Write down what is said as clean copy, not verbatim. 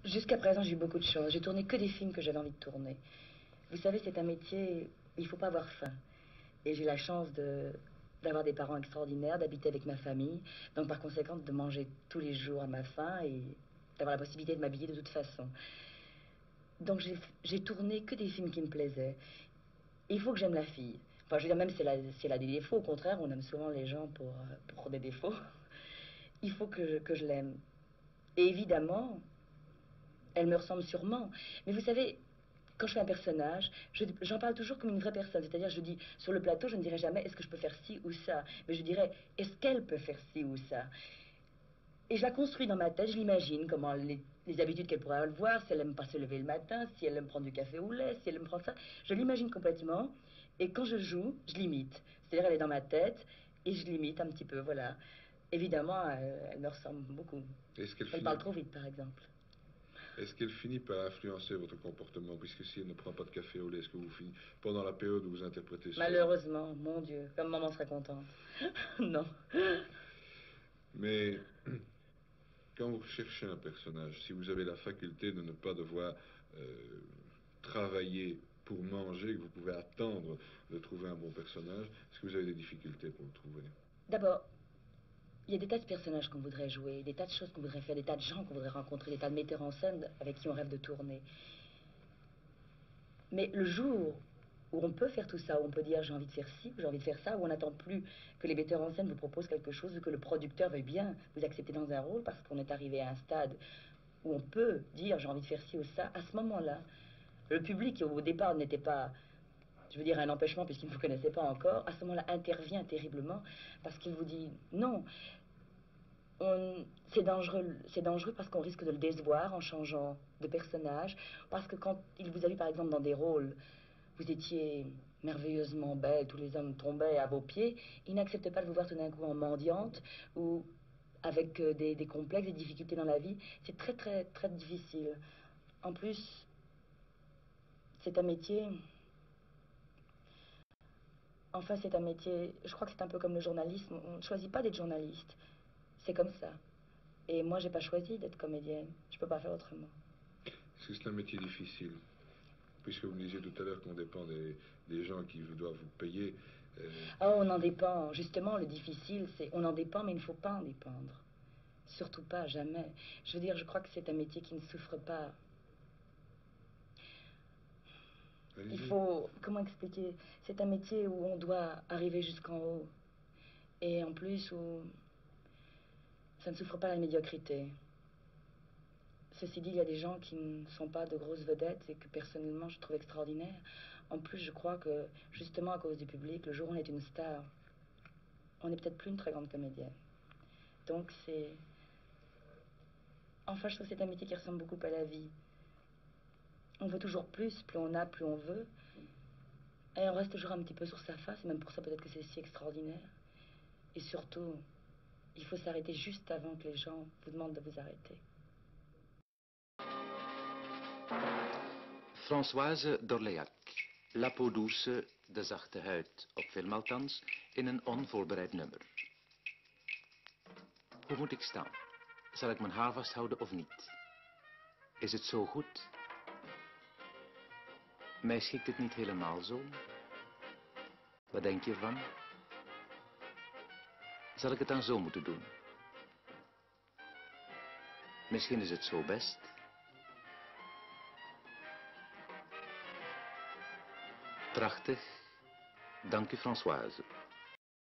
Jusqu'à présent, j'ai eu beaucoup de chance. J'ai tourné que des films que j'avais envie de tourner. Vous savez, c'est un métier, il faut pas avoir faim. Et j'ai la chance d'avoir des parents extraordinaires, d'habiter avec ma famille. Donc, par conséquent, de manger tous les jours à ma faim et d'avoir la possibilité de m'habiller de toute façon. Donc, j'ai tourné que des films qui me plaisaient. Il faut que j'aime la fille. Enfin, je veux dire, même si elle a des défauts, au contraire, on aime souvent les gens pour des défauts. Il faut que je l'aime. Et évidemment, elle me ressemble sûrement. Mais vous savez, quand je fais un personnage, j'en parle toujours comme une vraie personne. C'est-à-dire, je dis, sur le plateau, je ne dirai jamais, est-ce que je peux faire ci ou ça? Mais je dirais, est-ce qu'elle peut faire ci ou ça? Et je la construis dans ma tête, je l'imagine, comment les habitudes qu'elle pourrait avoir, si elle aime pas se lever le matin, si elle aime prendre du café au lait, si elle aime prendre ça. Je l'imagine complètement. Et quand je joue, je l'imite. C'est-à-dire, elle est dans ma tête et je l'imite un petit peu, voilà. Évidemment, elle me ressemble beaucoup. Elle parle trop vite, par exemple. Est-ce qu'elle finit par influencer votre comportement? Puisque si elle ne prend pas de café au lait, est-ce que vous finissez pendant la période où vous interprétez ça? Malheureusement, mon Dieu, comme maman serait contente. Non. Mais quand vous cherchez un personnage, si vous avez la faculté de ne pas devoir travailler pour manger, que vous pouvez attendre de trouver un bon personnage, est-ce que vous avez des difficultés pour le trouver? D'abord, il y a des tas de personnages qu'on voudrait jouer, des tas de choses qu'on voudrait faire, des tas de gens qu'on voudrait rencontrer, des tas de metteurs en scène avec qui on rêve de tourner. Mais le jour où on peut faire tout ça, où on peut dire j'ai envie de faire ci, j'ai envie de faire ça, où on n'attend plus que les metteurs en scène vous proposent quelque chose, ou que le producteur veuille bien vous accepter dans un rôle, parce qu'on est arrivé à un stade où on peut dire j'ai envie de faire ci ou ça, à ce moment-là, le public qui au départ n'était pas, je veux dire, un empêchement puisqu'il ne vous connaissait pas encore, à ce moment-là intervient terriblement parce qu'il vous dit non. C'est dangereux parce qu'on risque de le décevoir en changeant de personnage, parce que quand il vous a vu par exemple dans des rôles, vous étiez merveilleusement belle, tous les hommes tombaient à vos pieds, il n'accepte pas de vous voir tout d'un coup en mendiante ou avec des complexes, des difficultés dans la vie. C'est très très très difficile. En plus, c'est un métier. Enfin, c'est un métier. Je crois que c'est un peu comme le journalisme. On ne choisit pas d'être journaliste. C'est comme ça. Et moi, j'ai pas choisi d'être comédienne. Je peux pas faire autrement. Est-ce que c'est un métier difficile? Puisque vous me disiez tout à l'heure qu'on dépend des gens qui doivent vous payer. Oh, on en dépend. Justement, le difficile, c'est on en dépend, mais il ne faut pas en dépendre. Surtout pas, jamais. Je veux dire, je crois que c'est un métier qui ne souffre pas. Il faut, comment expliquer? C'est un métier où on doit arriver jusqu'en haut. Et en plus, où ça ne souffre pas la médiocrité. Ceci dit, il y a des gens qui ne sont pas de grosses vedettes et que personnellement je trouve extraordinaires. En plus, je crois que justement à cause du public, le jour où on est une star, on n'est peut-être plus une très grande comédienne. Donc c'est... Enfin, je trouve que c'est un métier qui ressemble beaucoup à la vie. On veut toujours plus on a, plus on veut. Et on reste toujours un petit peu sur sa face, et même pour ça peut-être que c'est si extraordinaire. Et surtout, il faut s'arrêter juste avant que les gens vous demandent de vous arrêter. Françoise d'Orléac. La peau douce, de zachte huid, op film althans, in een onvoorbereid nummer. Hoe moet ik staan? Zal ik mijn haar vasthouden of niet? Is het zo goed? Mij schikt het niet helemaal zo. Wat denk je ervan? Zal ik het dan zo moeten doen? Misschien is het zo best. Prachtig. Dank u, Françoise.